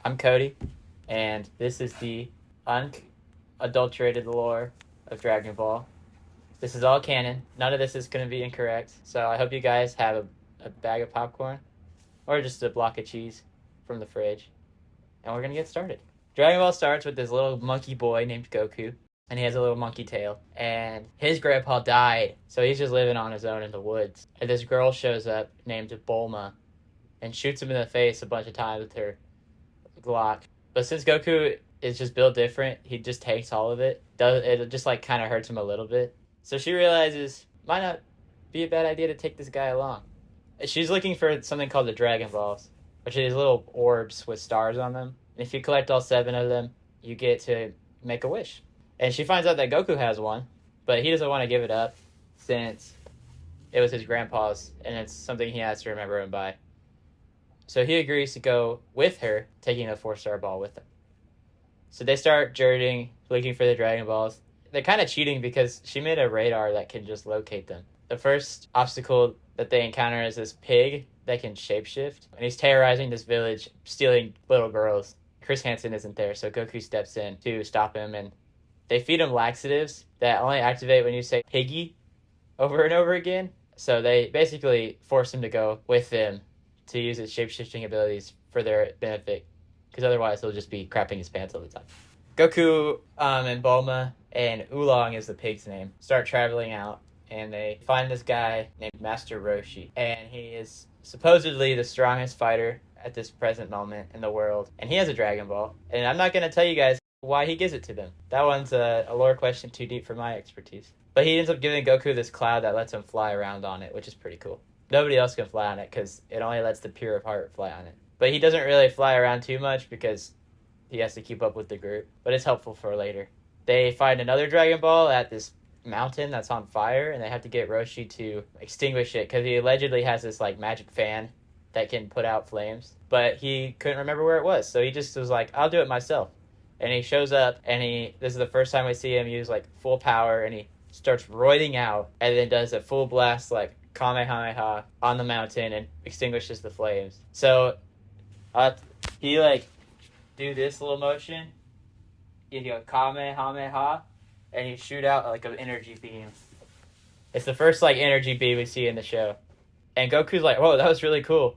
I'm Cody, and this is the unadulterated lore of Dragon Ball. This is all canon. None of this is going to be incorrect. So I hope you guys have a bag of popcorn or just a block of cheese from the fridge, and we're going to get started. Dragon Ball starts with this little monkey boy named Goku, and he has a little monkey tail. And his grandpa died, so he's just living on his own in the woods. And this girl shows up named Bulma and shoots him in the face a bunch of times with her Glock. But since Goku is just built different, he just takes all of it. It just like kind of hurts him a little bit. So she realizes, might not be a bad idea to take this guy along. She's looking for something called the Dragon Balls, which are these little orbs with stars on them. And if you collect all 7 of them, you get to make a wish. And she finds out that Goku has one, but he doesn't want to give it up since it was his grandpa's, and it's something he has to remember and buy. So he agrees to go with her, taking a 4-star ball with him. So they start journeying, looking for the Dragon Balls. They're kind of cheating because she made a radar that can just locate them. The first obstacle that they encounter is this pig that can shapeshift, and he's terrorizing this village, stealing little girls. Chris Hansen isn't there, so Goku steps in to stop him, and they feed him laxatives that only activate when you say piggy over and over again. So they basically force him to go with them to use his shape-shifting abilities for their benefit, because otherwise he'll just be crapping his pants all the time. Goku and Bulma and Oolong is the pig's name, start traveling out, and they find this guy named Master Roshi, and he is supposedly the strongest fighter at this present moment in the world, and he has a Dragon Ball, and I'm not going to tell you guys why he gives it to them. That one's a lore question too deep for my expertise. But he ends up giving Goku this cloud that lets him fly around on it, which is pretty cool. Nobody else can fly on it because it only lets the pure of heart fly on it. But he doesn't really fly around too much because he has to keep up with the group. But it's helpful for later. They find another Dragon Ball at this mountain that's on fire, and they have to get Roshi to extinguish it because he allegedly has this like magic fan that can put out flames. But he couldn't remember where it was, so he just was like, I'll do it myself. And he shows up, and this is the first time we see him use like full power, and he starts roiding out, and then does a full blast like Kamehameha on the mountain and extinguishes the flames. So he like do this little motion, you go Kamehameha, and you shoot out like an energy beam. It's the first like energy beam we see in the show. And Goku's like, whoa, that was really cool.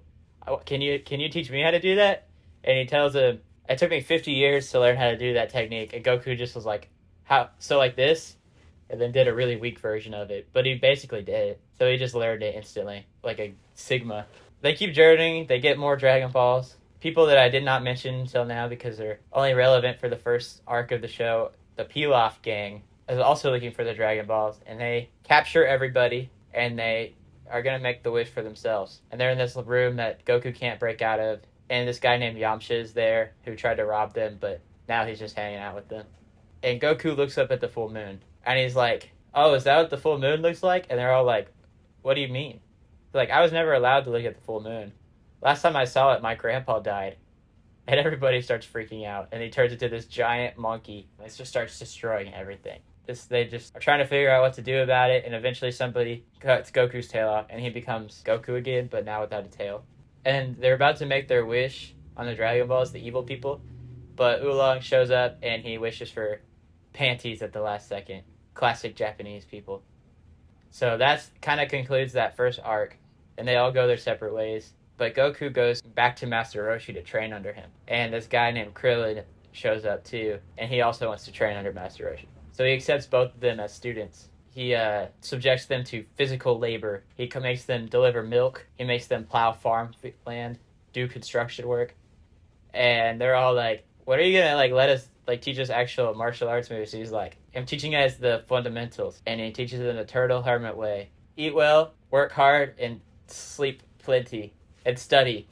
Can you teach me how to do that? And he tells him, it took me 50 years to learn how to do that technique. And Goku just was like, how? So like this? And then did a really weak version of it. But he basically did it. So he just learned it instantly, like a Sigma. They keep journeying. They get more Dragon Balls. People that I did not mention until now because they're only relevant for the first arc of the show. The Pilaf gang is also looking for the Dragon Balls. And they capture everybody. And they are going to make the wish for themselves. And they're in this room that Goku can't break out of. And this guy named Yamcha is there who tried to rob them, but now he's just hanging out with them. And Goku looks up at the full moon. And he's like, oh, is that what the full moon looks like? And they're all like, what do you mean? Like, I was never allowed to look at the full moon. Last time I saw it, my grandpa died. And everybody starts freaking out. And he turns into this giant monkey. And it just starts destroying everything. They just are trying to figure out what to do about it. And eventually somebody cuts Goku's tail off. And he becomes Goku again, but now without a tail. And they're about to make their wish on the Dragon Balls, the evil people. But Oolong shows up and he wishes for panties at the last second. Classic Japanese people. So that kind of concludes that first arc. And they all go their separate ways. But Goku goes back to Master Roshi to train under him. And this guy named Krillin shows up too. And he also wants to train under Master Roshi. So he accepts both of them as students. He subjects them to physical labor. He makes them deliver milk. He makes them plow farmland, do construction work. And they're all like, what are you going to like let us like teach us actual martial arts moves? He's like, I'm teaching you guys the fundamentals. And he teaches them the turtle hermit way. Eat well, work hard, and sleep plenty. And study.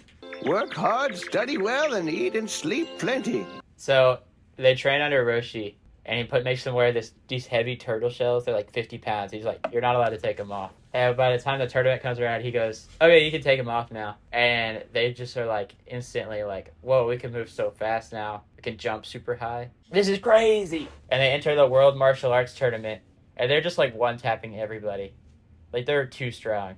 Work hard, study well, and eat and sleep plenty. So they train under Roshi. And he makes them wear these heavy turtle shells. They're like 50 pounds. He's like, you're not allowed to take them off. And by the time the tournament comes around, he goes, okay, you can take them off now. And they just are like instantly like, whoa, we can move so fast now. We can jump super high. This is crazy. And they enter the World Martial Arts Tournament. And they're just like one-tapping everybody. Like they're too strong.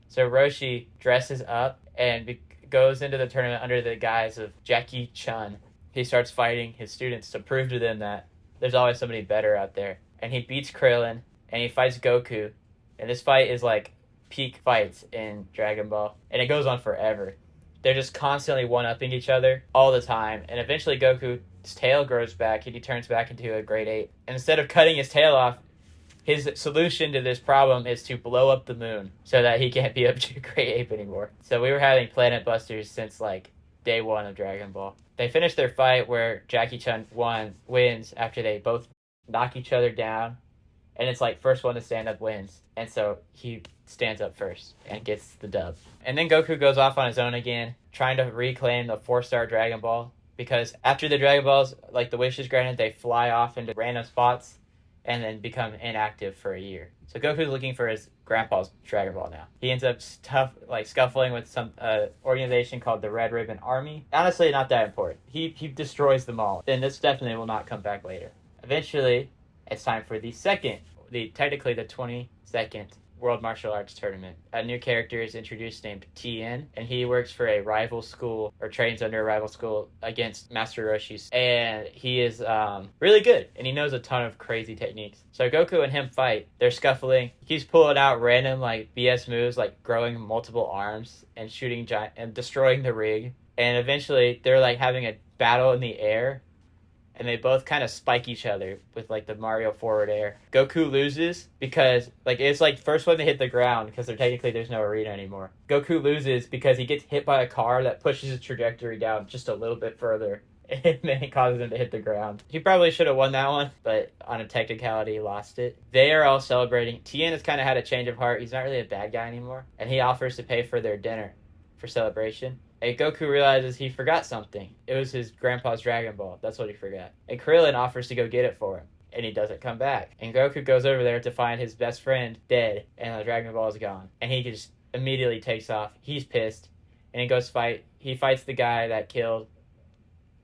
So Roshi dresses up and goes into the tournament under the guise of Jackie Chun. He starts fighting his students to prove to them that there's always somebody better out there. And he beats Krillin, and he fights Goku. And this fight is like peak fights in Dragon Ball. And it goes on forever. They're just constantly one-upping each other all the time. And eventually Goku's tail grows back, and he turns back into a Great Ape. And instead of cutting his tail off, his solution to this problem is to blow up the moon so that he can't be a Great Ape anymore. So we were having Planet Busters since like day one of Dragon Ball. They finished their fight where Jackie Chun wins after they both knock each other down. And it's like first one to stand up wins. And so he stands up first and gets the dub. And then Goku goes off on his own again, trying to reclaim the 4-star Dragon Ball. Because after the Dragon Balls, like the wish is granted, they fly off into random spots and then become inactive for a year. So Goku's looking for his grandpa's Dragon Ball now. He ends up scuffling with some organization called the Red Ribbon Army. Honestly, not that important. He destroys them all. Then this definitely will not come back later. Eventually, it's time for technically the 22nd World Martial Arts Tournament. A new character is introduced named Tien, and he works for a rival school, or trains under a rival school against Master Roshi's. And he is really good, and he knows a ton of crazy techniques. So Goku and him fight. They're scuffling. He keeps pulling out random like BS moves, like growing multiple arms and shooting giant and destroying the ring. And eventually, they're like having a battle in the air. And they both kind of spike each other with like the Mario forward air. Goku loses because like it's like first one to hit the ground because there's no arena anymore. Goku loses because he gets hit by a car that pushes his trajectory down just a little bit further. And then it causes him to hit the ground. He probably should have won that one, but on a technicality, he lost it. They are all celebrating. Tien has kind of had a change of heart. He's not really a bad guy anymore. And he offers to pay for their dinner for celebration. And Goku realizes he forgot something. It was his grandpa's Dragon Ball. That's what he forgot. And Krillin offers to go get it for him. And he doesn't come back. And Goku goes over there to find his best friend dead. And the Dragon Ball is gone. And he just immediately takes off. He's pissed. And he goes fight. He fights the guy that killed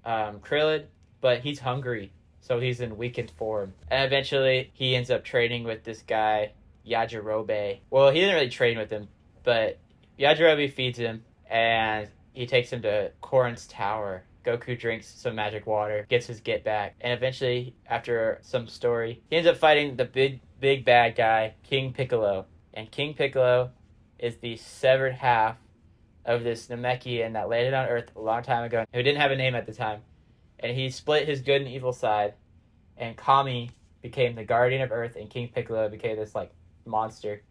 Krillin. But he's hungry. So he's in weakened form. And eventually he ends up training with this guy, Yajirobe. Well, he didn't really train with him. But Yajirobe feeds him. And he takes him to Korin's tower. Goku drinks some magic water, gets his get back, and eventually, after some story, he ends up fighting the big bad guy, King Piccolo. And King Piccolo is the severed half of this Namekian that landed on Earth a long time ago, who didn't have a name at the time. And he split his good and evil side, and Kami became the guardian of Earth, and King Piccolo became this, like, monster.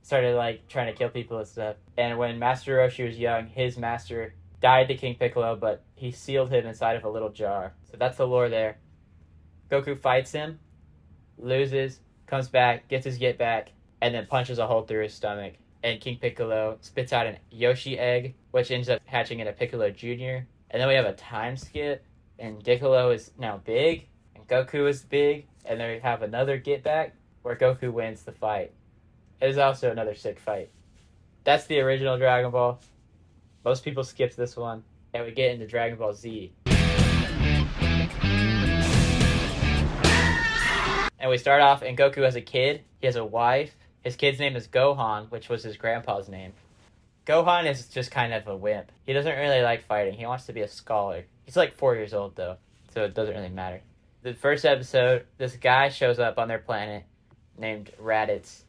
Started like trying to kill people and stuff. And when Master Roshi was young, his master died to King Piccolo, but he sealed him inside of a little jar. So that's the lore there. Goku fights him, loses, comes back, gets his get back, and then punches a hole through his stomach. And King Piccolo spits out an Yoshi egg, which ends up hatching into Piccolo Jr. And then we have a time skip, and Piccolo is now big, and Goku is big, and then we have another get back where Goku wins the fight. It is also another sick fight. That's the original Dragon Ball. Most people skipped this one. And we get into Dragon Ball Z. And we start off, and Goku has a kid. He has a wife. His kid's name is Gohan, which was his grandpa's name. Gohan is just kind of a wimp. He doesn't really like fighting. He wants to be a scholar. He's like 4 years old, though, so it doesn't really matter. The first episode, this guy shows up on their planet named Raditz.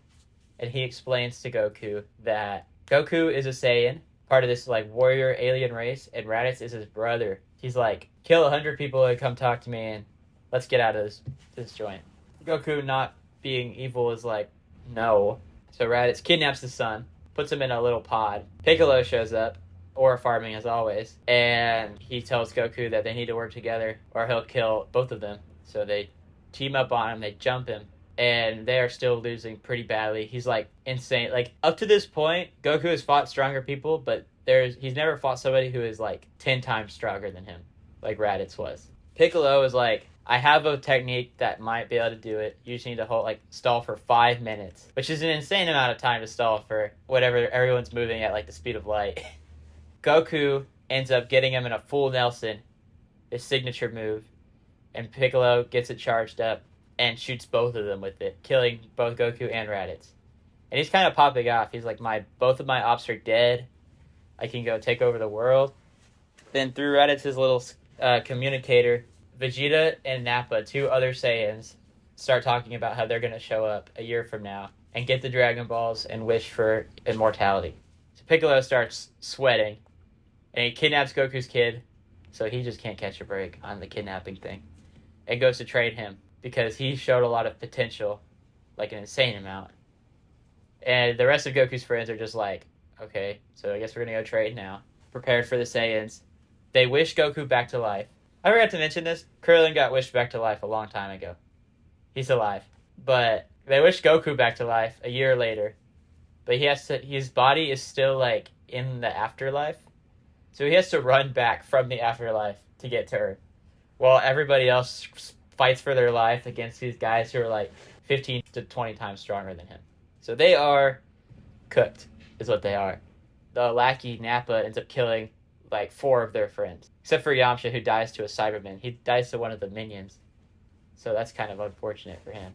And he explains to Goku that Goku is a Saiyan, part of this like warrior alien race, and Raditz is his brother. He's like, kill 100 people and come talk to me, and let's get out of this joint. Goku, not being evil, is like, no. So Raditz kidnaps his son, puts him in a little pod. Piccolo shows up, or farming as always, and he tells Goku that they need to work together or he'll kill both of them. So they team up on him, they jump him. And they are still losing pretty badly. He's, like, insane. Like, up to this point, Goku has fought stronger people, but he's never fought somebody who is, like, 10 times stronger than him, like Raditz was. Piccolo is like, I have a technique that might be able to do it. You just need to stall for 5 minutes, which is an insane amount of time to stall for whatever everyone's moving at, like, the speed of light. Goku ends up getting him in a full Nelson, his signature move, and Piccolo gets it charged up and shoots both of them with it, killing both Goku and Raditz. And he's kind of popping off. He's like, both of my ops are dead. I can go take over the world. Then through Raditz' little communicator, Vegeta and Nappa, 2 other Saiyans, start talking about how they're going to show up a year from now and get the Dragon Balls and wish for immortality. So Piccolo starts sweating, and he kidnaps Goku's kid, so he just can't catch a break on the kidnapping thing, and goes to trade him because he showed a lot of potential, like an insane amount. And the rest of Goku's friends are just like, okay, so I guess we're going to go trade now. Prepared for the Saiyans. They wish Goku back to life. I forgot to mention this. Krillin got wished back to life a long time ago. He's alive. But they wish Goku back to life a year later. But his body is still like in the afterlife. So he has to run back from the afterlife to get to Earth. While everybody else fights for their life against these guys who are like 15 to 20 times stronger than him. So they are cooked, is what they are. The lackey Nappa ends up killing like 4 of their friends. Except for Yamcha, who dies to a Cyberman. He dies to one of the minions. So that's kind of unfortunate for him.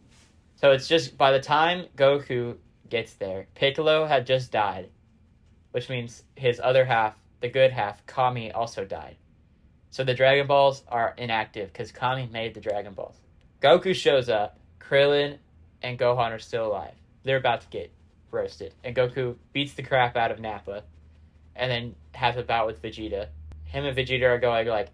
So it's just, by the time Goku gets there, Piccolo had just died. Which means his other half, the good half, Kami, also died. So the Dragon Balls are inactive, because Kami made the Dragon Balls. Goku shows up, Krillin and Gohan are still alive. They're about to get roasted. And Goku beats the crap out of Nappa, and then has a bout with Vegeta. Him and Vegeta are going like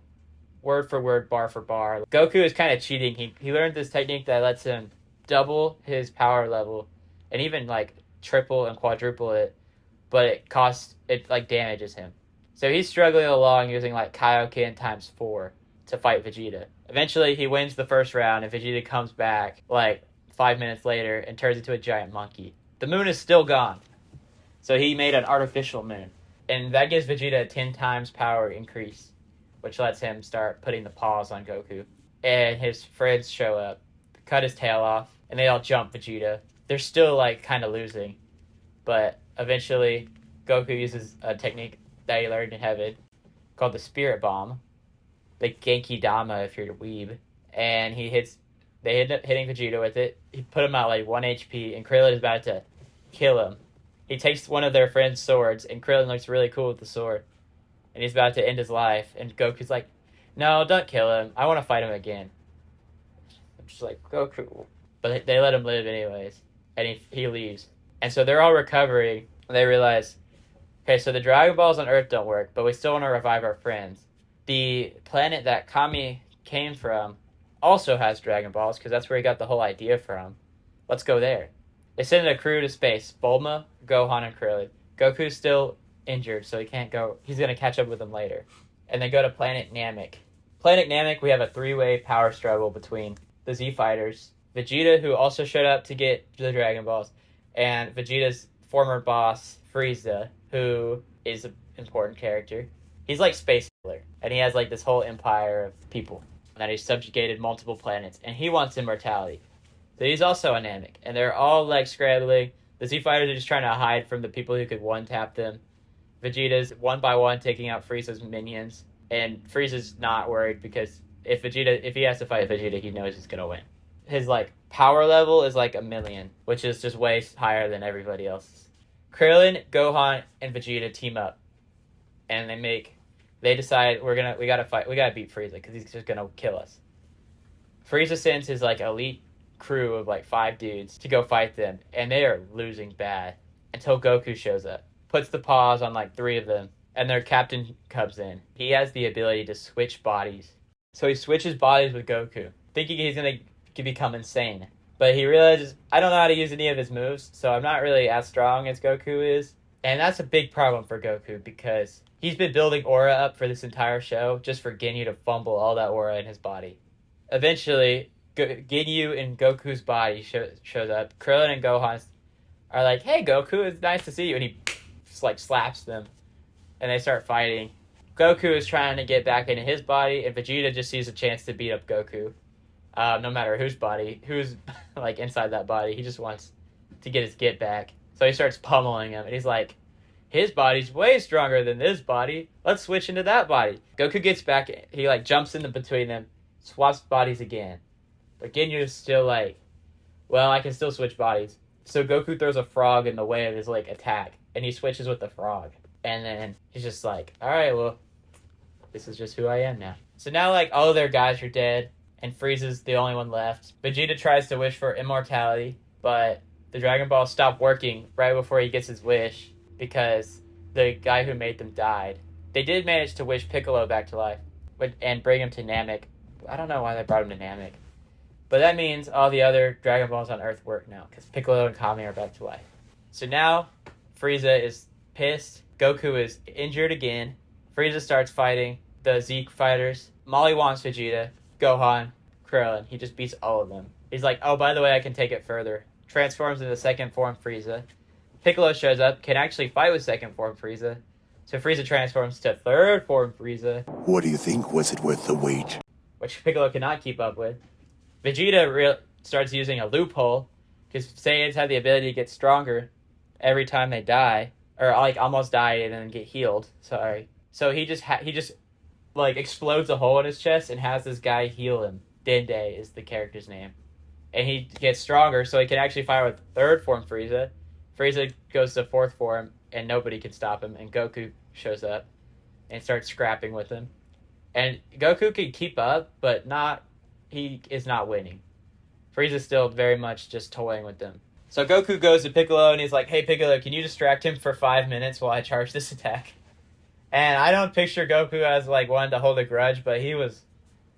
word for word, bar for bar. Goku is kind of cheating. He learned this technique that lets him double his power level and even like triple and quadruple it, but it like damages him. So he's struggling along using like Kaioken times 4 to fight Vegeta. Eventually he wins the first round and Vegeta comes back like 5 minutes later and turns into a giant monkey. The moon is still gone. So he made an artificial moon. And that gives Vegeta a 10 times power increase, which lets him start putting the paws on Goku. And his friends show up, cut his tail off, and they all jump Vegeta. They're still, like, kind of losing. But eventually, Goku uses a technique that he learned in heaven called the Spirit Bomb. The Genki Dama, if you're a weeb. And they end up hitting Vegeta with it. He put him at, like, 1 HP, and Krillin is about to kill him. He takes one of their friends' swords, and Krillin looks really cool with the sword. And he's about to end his life, and Goku's like, no, don't kill him. I want to fight him again. I'm just like, Goku. But they let him live anyways, and he leaves. And so they're all recovering, and they realize, okay, so the Dragon Balls on Earth don't work, but we still want to revive our friends. The planet that Kami came from also has Dragon Balls, because that's where he got the whole idea from. Let's go there. They send a crew to space. Bulma, Gohan, and Krillin. Goku's still injured, so he can't go. He's going to catch up with them later. And they go to Planet Namek. Planet Namek, we have a 3-way power struggle between the Z Fighters, Vegeta, who also showed up to get the Dragon Balls, and Vegeta's former boss, Frieza, who is an important character. He's like Space Hitler, and he has like this whole empire of people that he's subjugated multiple planets, and he wants immortality. So he's also a Namek, and they're all like scrambling. The Z Fighters are just trying to hide from the people who could one-tap them. Vegeta's one by one taking out Frieza's minions, and Frieza's not worried because if he has to fight Vegeta, he knows he's gonna win. His like power level is like 1,000,000, which is just way higher than everybody else's. Krillin, Gohan, and Vegeta team up, and they decide we gotta beat Frieza because he's just gonna kill us. Frieza sends his like elite crew of like 5 dudes to go fight them, and they are losing bad until Goku shows up, puts the paws on like 3 of them, and their captain comes in. He has the ability to switch bodies, so he switches bodies with Goku, thinking he's gonna become insane, but he realizes, I don't know how to use any of his moves, so I'm not really as strong as Goku is. And that's a big problem for Goku because he's been building aura up for this entire show just for Ginyu to fumble all that aura in his body. Eventually Ginyu in Goku's body shows up. Krillin and Gohan are like, hey Goku, it's nice to see you, and he just like slaps them and they start fighting. Goku is trying to get back into his body, and Vegeta just sees a chance to beat up Goku. No matter who's like inside that body, he just wants to get his get back. So he starts pummeling him, and he's like, his body's way stronger than this body. Let's switch into that body. Goku gets back, he like jumps in between them, swaps bodies again. But Ginyu's still like, well, I can still switch bodies. So Goku throws a frog in the way of his like attack, and he switches with the frog. And then he's just like, all right, well, this is just who I am now. So now, like, all of their guys are dead, and Frieza's the only one left. Vegeta tries to wish for immortality, but the Dragon Balls stop working right before he gets his wish because the guy who made them died. They did manage to wish Piccolo back to life and bring him to Namek. I don't know why they brought him to Namek. But that means all the other Dragon Balls on Earth work now, because Piccolo and Kami are back to life. So now, Frieza is pissed. Goku is injured again. Frieza starts fighting the Z fighters. Molly wants Vegeta, Gohan, Krillin. He just beats all of them. He's like, oh, by the way, I can take it further. Transforms into second form Frieza. Piccolo shows up, can actually fight with second form Frieza. So Frieza transforms to third form Frieza. What do you think? Was it worth the wait? Which Piccolo cannot keep up with. Vegeta starts using a loophole, because Saiyans have the ability to get stronger every time they die, or like almost die and then get healed. Sorry. So he just like explodes a hole in his chest and has this guy heal him. Dende is the character's name, and he gets stronger, so he can actually fight with third form Frieza. Frieza goes to fourth form, and nobody can stop him. And Goku shows up and starts scrapping with him. And Goku can keep up, but he is not winning. Frieza's still very much just toying with them. So Goku goes to Piccolo and he's like, hey Piccolo, can you distract him for 5 minutes while I charge this attack? And I don't picture Goku as like wanting to hold a grudge, but he was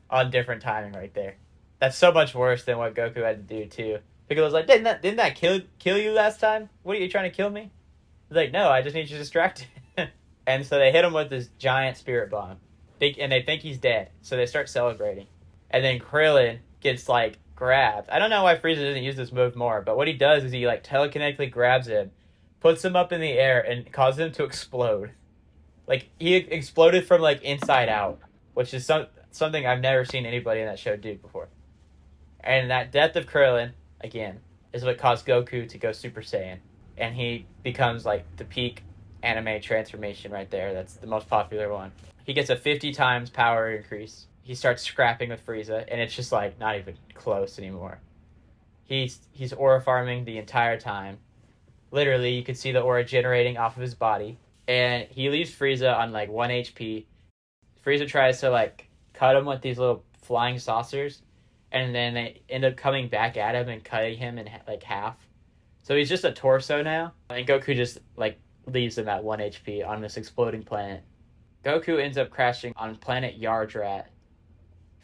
on different timing right there. That's so much worse than what Goku had to do too. Piccolo's like, didn't that kill you last time? What are you trying to kill me? He's like, no, I just need you to distract him. And so they hit him with this giant spirit bomb. And they think he's dead, so they start celebrating. And then Krillin gets, like, grabbed. I don't know why Frieza doesn't use this move more, but what he does is he, like, telekinetically grabs him, puts him up in the air, and causes him to explode. Like, he exploded from, like, inside out, which is something I've never seen anybody in that show do before. And that death of Krillin, again, is what caused Goku to go Super Saiyan. And he becomes, like, the peak anime transformation right there. That's the most popular one. He gets a 50 times power increase. He starts scrapping with Frieza, and it's just like not even close anymore. He's aura farming the entire time. Literally, you could see the aura generating off of his body, and he leaves Frieza on like 1 HP. Frieza tries to like cut him with these little flying saucers, and then they end up coming back at him and cutting him in like half. So he's just a torso now, and Goku just like leaves him at 1 HP on this exploding planet. Goku ends up crashing on planet Yardrat.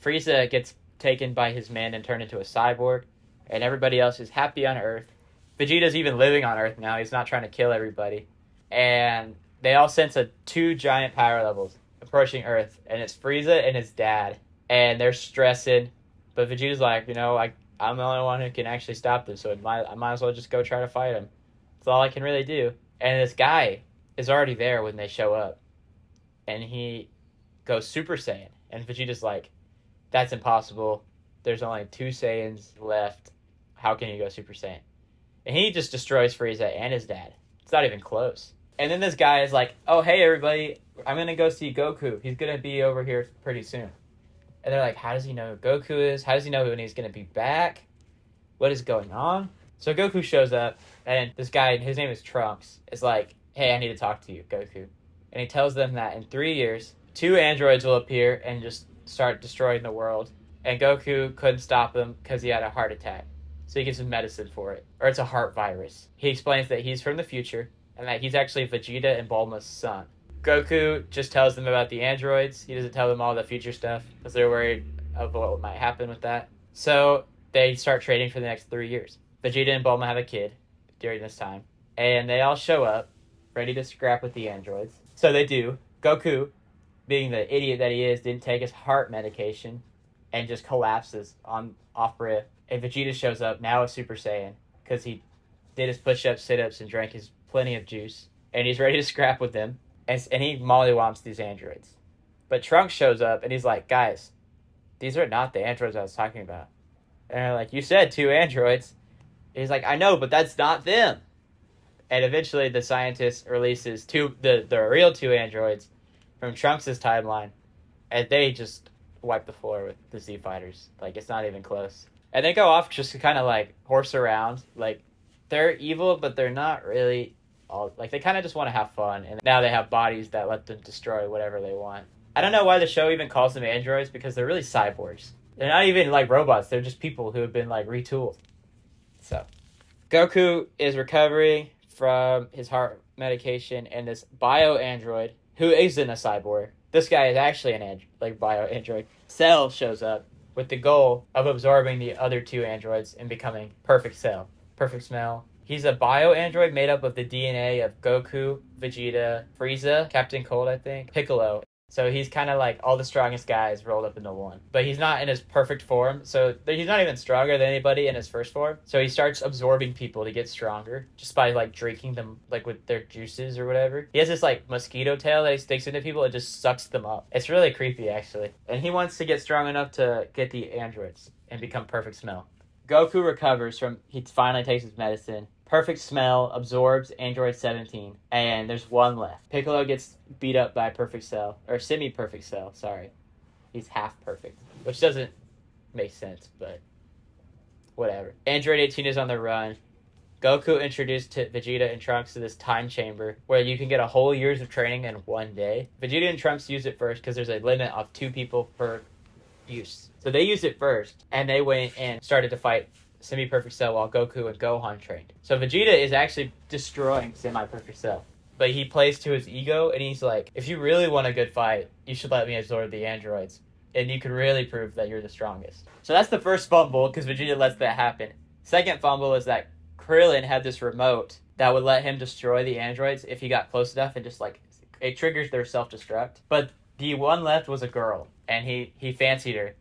Frieza gets taken by his men and turned into a cyborg, and everybody else is happy on Earth. Vegeta's even living on Earth now. He's not trying to kill everybody. And they all sense 2 giant power levels approaching Earth, and it's Frieza and his dad. And they're stressing, but Vegeta's like, I'm the only one who can actually stop this, so I might as well just go try to fight him. That's all I can really do. And this guy is already there when they show up. And he goes Super Saiyan. And Vegeta's like, that's impossible. There's only 2 Saiyans left. How can you go Super Saiyan? And he just destroys Frieza and his dad. It's not even close. And then this guy is like, oh, hey, everybody. I'm going to go see Goku. He's going to be over here pretty soon. And they're like, how does he know who Goku is? How does he know when he's going to be back? What is going on? So Goku shows up. And this guy, his name is Trunks, is like, hey, I need to talk to you, Goku. And he tells them that in 3 years, 2 androids will appear and just start destroying the world. And Goku couldn't stop them because he had a heart attack. So he gives him medicine for it. Or it's a heart virus. He explains that he's from the future and that he's actually Vegeta and Bulma's son. Goku just tells them about the androids. He doesn't tell them all the future stuff because they're worried of what might happen with that. So they start trading for the next 3 years. Vegeta and Bulma have a kid during this time. And they all show up, ready to scrap with the androids. So they do. Goku, being the idiot that he is, didn't take his heart medication and just collapses off-rip. And Vegeta shows up, now a Super Saiyan, because he did his push-ups, sit-ups, and drank his plenty of juice. And he's ready to scrap with them. And he mollywomps these androids. But Trunks shows up, and he's like, guys, these are not the androids I was talking about. And they're like, you said 2 androids. And he's like, I know, but that's not them. And eventually the scientist releases the real 2 androids from Trunks' timeline. And they just wipe the floor with the Z Fighters. Like, it's not even close. And they go off just to kind of, like, horse around. Like, they're evil, but they're not really all like they kind of just want to have fun, and now they have bodies that let them destroy whatever they want. I don't know why the show even calls them androids, because they're really cyborgs. They're not even like robots. They're just people who have been like retooled. So Goku is recovering from his heart medication, and this bio android who isn't a cyborg. This guy is actually an bio android. Cell shows up with the goal of absorbing the other two androids and becoming Perfect Cell. Perfect Smell. He's a bio android made up of the DNA of Goku, Vegeta, Frieza, Captain Cold, I think, Piccolo. So he's kind of like all the strongest guys rolled up into one. But he's not in his perfect form, so he's not even stronger than anybody in his first form. So he starts absorbing people to get stronger just by like drinking them like with their juices or whatever. He has this like mosquito tail that he sticks into people and just sucks them up. It's really creepy actually. And he wants to get strong enough to get the androids and become Perfect Smell. Goku recovers from, he finally takes his medicine. Perfect Smell absorbs Android 17, and there's one left. Piccolo gets beat up by Perfect Cell, or Semi-Perfect Cell, sorry. He's half perfect, which doesn't make sense, but whatever. Android 18 is on the run. Goku introduced to Vegeta and Trunks to this time chamber where you can get a whole year's of training in one day. Vegeta and Trunks use it first because there's a limit of 2 people per use. So they used it first, and they went and started to fight Semi-Perfect Cell while Goku and Gohan trained. So Vegeta is actually destroying Semi-Perfect Cell. But he plays to his ego, and he's like, if you really want a good fight, you should let me absorb the androids. And you can really prove that you're the strongest. So that's the first fumble, because Vegeta lets that happen. Second fumble is that Krillin had this remote that would let him destroy the androids if he got close enough, and just like, it triggers their self-destruct. But the one left was a girl, and he fancied her.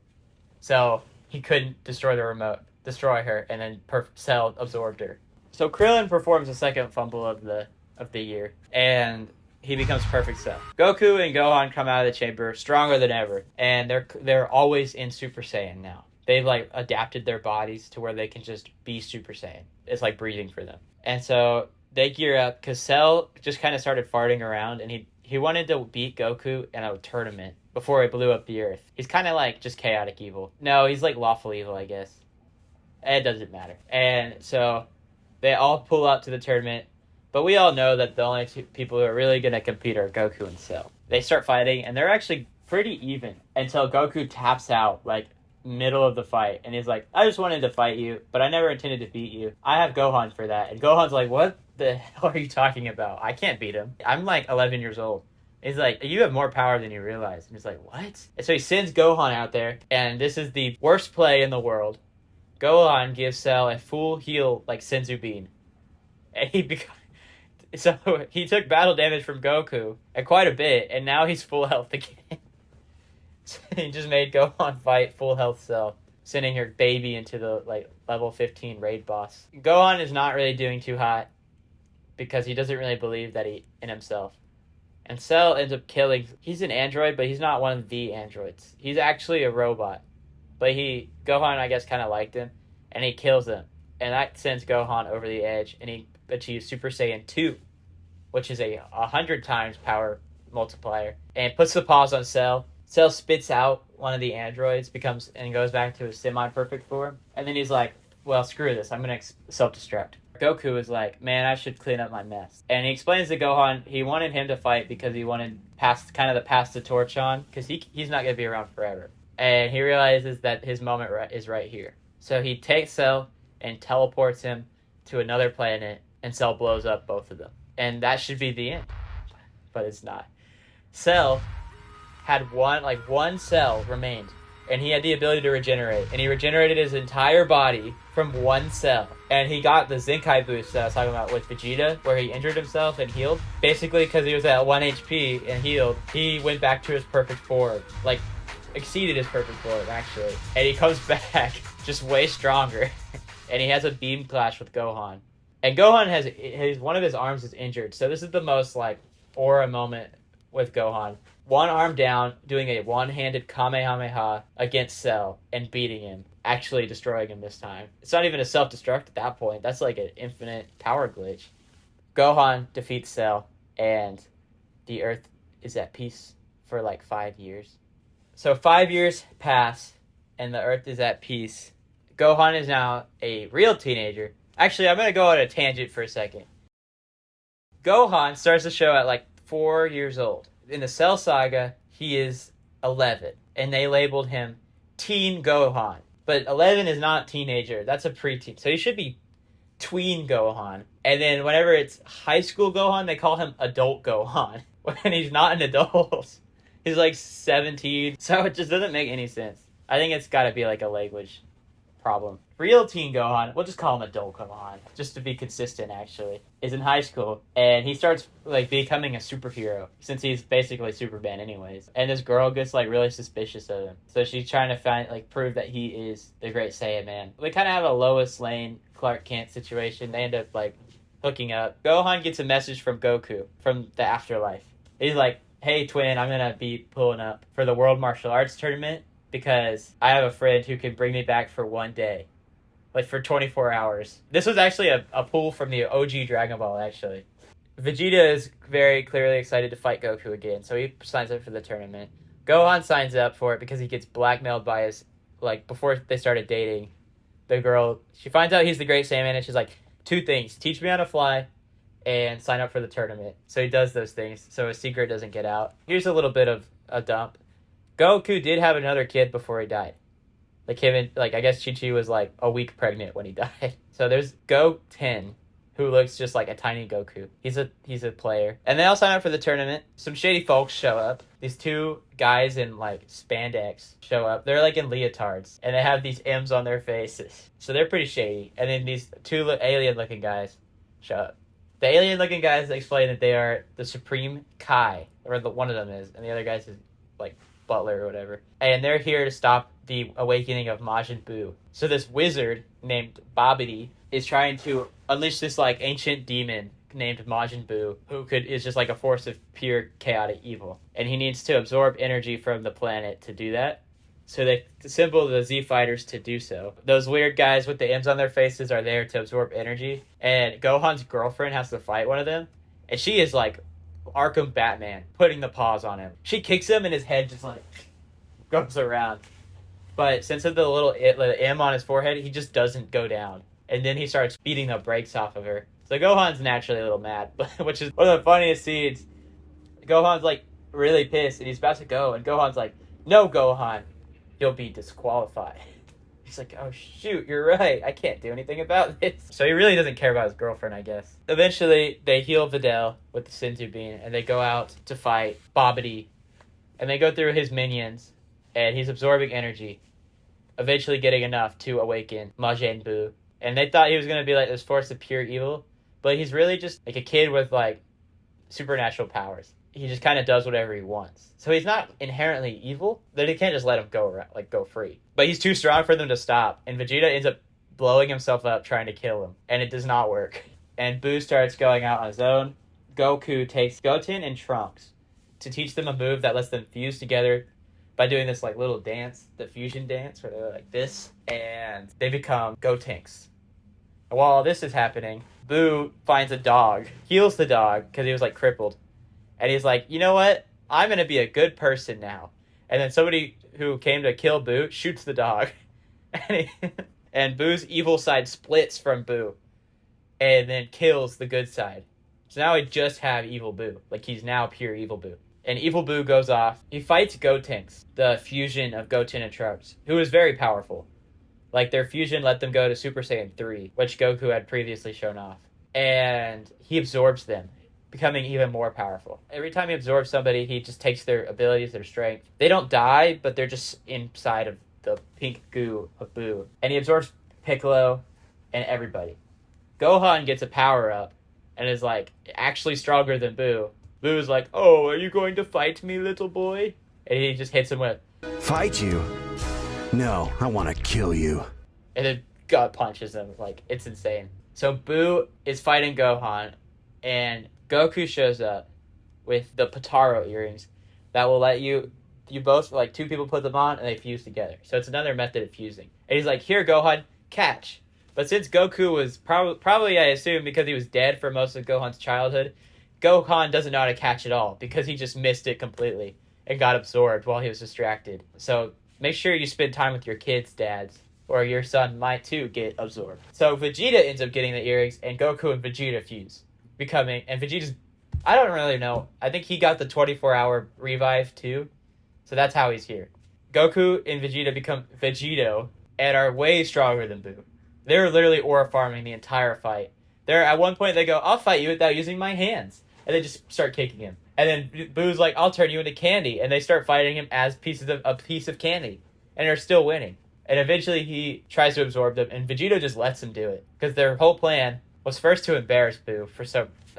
So he couldn't destroy the remote. Destroy her, and then Perfect Cell absorbed her. So Krillin performs the second fumble of the year, and he becomes Perfect Cell. Goku and Gohan come out of the chamber stronger than ever, and they're always in Super Saiyan now. They've like adapted their bodies to where they can just be Super Saiyan. It's like breathing for them. And so they gear up because Cell just kind of started farting around, and he wanted to beat Goku in a tournament before he blew up the Earth. He's kind of like just chaotic evil. No, he's like lawful evil, I guess. It doesn't matter. And so they all pull up to the tournament, but we all know that the only 2 people who are really going to compete are Goku and Cell. They start fighting, and they're actually pretty even until Goku taps out, like, middle of the fight. And he's like, I just wanted to fight you, but I never intended to beat you. I have Gohan for that. And Gohan's like, what the hell are you talking about? I can't beat him. I'm like 11 years old. He's like, you have more power than you realize. And he's like, what? And so he sends Gohan out there, and this is the worst play in the world. Gohan gives Cell a full heal like Senzu Bean. And so he took battle damage from Goku, and quite a bit, and now he's full health again. So he just made Gohan fight full health Cell, sending her baby into the like level 15 raid boss. Gohan is not really doing too hot because he doesn't really believe that in himself. And Cell ends up killing. He's an android, but he's not one of the androids. He's actually a robot. But Gohan, I guess, kind of liked him, and he kills him. And that sends Gohan over the edge, and he achieves Super Saiyan 2, which is a 100 times power multiplier, and puts the pause on Cell. Cell spits out one of the androids, and goes back to his semi-perfect form, and then he's like, well, screw this, I'm going to self-destruct. Goku is like, man, I should clean up my mess. And he explains to Gohan he wanted him to fight because he wanted to pass the torch on, because he's not going to be around forever. And he realizes that his moment is right here. So he takes Cell and teleports him to another planet, and Cell blows up both of them. And that should be the end. But it's not. Cell had one cell remained, and he had the ability to regenerate. And he regenerated his entire body from one cell. And he got the Zenkai boost that I was talking about with Vegeta, where he injured himself and healed. Basically, because he was at 1 HP and healed, he went back to his perfect form. Like, exceeded his perfect form, actually. And he comes back just way stronger. And he has a beam clash with Gohan. And Gohan has one of his arms is injured. So this is the most, like, aura moment with Gohan. One arm down, doing a one-handed Kamehameha against Cell and beating him. Actually destroying him this time. It's not even a self-destruct at that point. That's like an infinite power glitch. Gohan defeats Cell, and the Earth is at peace for like 5 years. So 5 years pass, and the Earth is at peace. Gohan is now a real teenager. Actually, I'm going to go on a tangent for a second. Gohan starts the show at like 4 years old. In the Cell Saga, he is 11, and they labeled him Teen Gohan. But 11 is not teenager. That's a preteen. So he should be tween Gohan. And then whenever it's high school Gohan, they call him adult Gohan. When he's not an adult. He's like 17. So it just doesn't make any sense. I think it's got to be like a language problem. Real teen Gohan, we'll just call him adult Gohan, just to be consistent actually, is in high school, and he starts like becoming a superhero since he's basically Superman anyways. And this girl gets like really suspicious of him, so she's trying to prove that he is the Great Saiyan Man. They kind of have a Lois Lane, Clark Kent situation. They end up like hooking up. Gohan gets a message from Goku from the afterlife. He's like, "Hey twin, I'm gonna be pulling up for the World Martial Arts Tournament because I have a friend who can bring me back for one day. Like for 24 hours. This was actually a pull from the OG Dragon Ball, actually. Vegeta is very clearly excited to fight Goku again, so he signs up for the tournament. Gohan signs up for it because he gets blackmailed by his, like, before they started dating, the girl, she finds out he's the Great Saiyan, and she's like, 2 things, teach me how to fly, and sign up for the tournament. So he does those things, so his secret doesn't get out. Here's a little bit of a dump. Goku did have another kid before he died. Like him and, like, I guess Chi-Chi was like a week pregnant when he died. So there's Go-10, who looks just like a tiny Goku. He's a player. And they all sign up for the tournament. Some shady folks show up. These 2 guys in like spandex show up. They're like in leotards. And they have these M's on their faces. So they're pretty shady. And then these 2 alien looking guys show up. The alien looking guys explain that they are the Supreme Kai. Or one of them is. And the other guy's is like Butler or whatever. And they're here to stop the awakening of Majin Buu. So this wizard named Babidi is trying to unleash this like ancient demon named Majin Buu, who is just like a force of pure chaotic evil. And he needs to absorb energy from the planet to do that. So they assemble the Z Fighters to do so. Those weird guys with the M's on their faces are there to absorb energy. And Gohan's girlfriend has to fight one of them. And she is like Arkham Batman, putting the paws on him. She kicks him and his head just like goes around. But since of the little M on his forehead, he just doesn't go down. And then he starts beating the brakes off of her. So Gohan's naturally a little mad, which is one of the funniest scenes. Gohan's like really pissed and he's about to go. And Gohan's like, "No, Gohan, you'll be disqualified." He's like, "Oh shoot, you're right. I can't do anything about this." So he really doesn't care about his girlfriend, I guess. Eventually, they heal Videl with the Senzu Bean and they go out to fight Babidi. And they go through his minions. And he's absorbing energy, eventually getting enough to awaken Majin Buu. And they thought he was going to be like this force of pure evil, but he's really just like a kid with like supernatural powers. He just kind of does whatever he wants. So he's not inherently evil, but they can't just let him go around, like go free. But he's too strong for them to stop, and Vegeta ends up blowing himself up trying to kill him, and it does not work. And Buu starts going out on his own. Goku takes Goten and Trunks to teach them a move that lets them fuse together by doing this like little dance, the fusion dance, where they're like this, and they become Gotenks. And while all this is happening, Buu finds a dog, heals the dog because he was like crippled, and he's like, "You know what? I'm gonna be a good person now." And then somebody who came to kill Buu shoots the dog, and Buu's evil side splits from Buu, and then kills the good side. So now we just have evil Buu, like he's now pure evil Buu. And Evil Buu goes off. He fights Gotenks, the fusion of Goten and Trunks, who is very powerful. Like, their fusion let them go to Super Saiyan 3, which Goku had previously shown off. And he absorbs them, becoming even more powerful. Every time he absorbs somebody, he just takes their abilities, their strength. They don't die, but they're just inside of the pink goo of Buu. And he absorbs Piccolo and everybody. Gohan gets a power-up and is, like, actually stronger than Buu. Boo's like, "Oh, are you going to fight me, little boy?" And he just hits him with, "Fight you? No, I want to kill you." And then gut punches him. Like, it's insane. So Buu is fighting Gohan, and Goku shows up with the Potaro earrings that will let you both, like, 2 people put them on and they fuse together. So it's another method of fusing. And he's like, "Here, Gohan, catch." But since Goku was probably, I assume, because he was dead for most of Gohan's childhood, Gohan doesn't know how to catch it all because he just missed it completely and got absorbed while he was distracted. So make sure you spend time with your kids, dads, or your son might too get absorbed. So Vegeta ends up getting the earrings and Goku and Vegeta fuse. becoming, and Vegeta's, I don't really know. I think he got the 24-hour revive too, so that's how he's here. Goku and Vegeta become Vegeto and are way stronger than Buu. They're literally aura farming the entire fight. They're at one point they go, "I'll fight you without using my hands," and they just start kicking him. And then Boo's like, "I'll turn you into candy," and they start fighting him as a piece of candy, and they're still winning. And eventually he tries to absorb them, and Vegito just lets him do it because their whole plan was first to embarrass Boo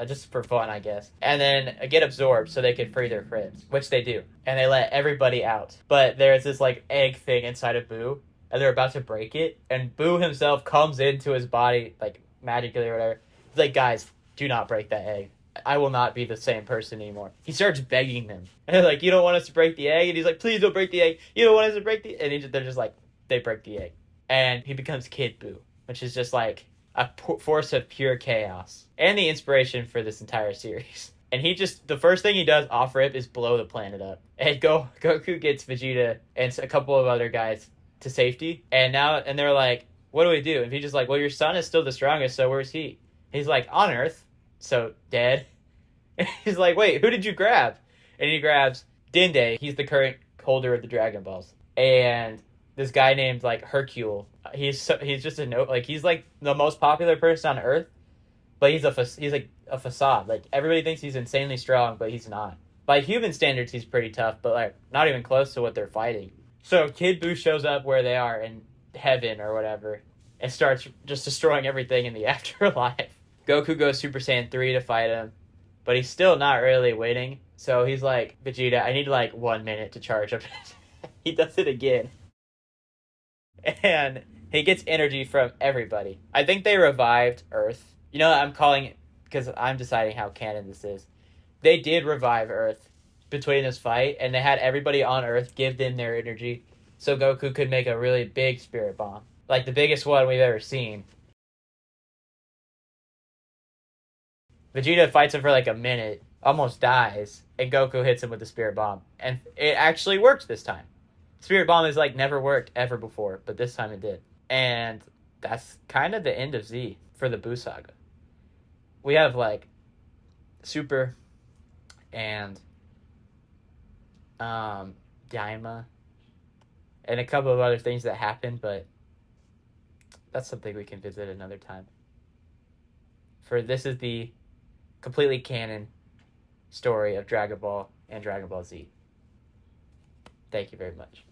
just for fun, I guess, and then get absorbed so they could free their friends, which they do, and they let everybody out. But there's this like egg thing inside of Boo, and they're about to break it, and Boo himself comes into his body like magically or whatever. He's like, "Guys, do not break that egg. I will not be the same person anymore." He starts begging them, and they're like, "You don't want us to break the egg?" And he's like, "Please don't break the egg. You don't want us to break the," and they're just like, they break the egg, and he becomes Kid Boo, which is just like a force of pure chaos and the inspiration for this entire series. And the first thing he does off rip is blow the planet up, and Goku gets Vegeta and a couple of other guys to safety, and they're like, "What do we do?" And Vegeta's like, "Well, your son is still the strongest, so where's he?" And he's like, "On Earth, so dead." And he's like, "Wait, who did you grab?" And he grabs Dende. He's the current holder of the Dragon Balls, and this guy named like Hercule. He's just he's like the most popular person on Earth, but he's like a facade. Like everybody thinks he's insanely strong, but he's not. By human standards, he's pretty tough, but like not even close to what they're fighting. So Kid Buu shows up where they are in heaven or whatever, and starts just destroying everything in the afterlife. Goku goes Super Saiyan 3 to fight him, but he's still not really winning. So he's like, "Vegeta, I need like 1 minute to charge up." He does it again. And he gets energy from everybody. I think they revived Earth. You know, I'm calling it because I'm deciding how canon this is. They did revive Earth between this fight, and they had everybody on Earth give them their energy so Goku could make a really big spirit bomb. Like the biggest one we've ever seen. Vegeta fights him for like a minute, almost dies, and Goku hits him with the spirit bomb. And it actually worked this time. Spirit Bomb has like never worked ever before, but this time it did. And that's kind of the end of Z for the Buu saga. We have like Super and Daima and a couple of other things that happened, but that's something we can visit another time. This is the completely canon story of Dragon Ball and Dragon Ball Z. Thank you very much.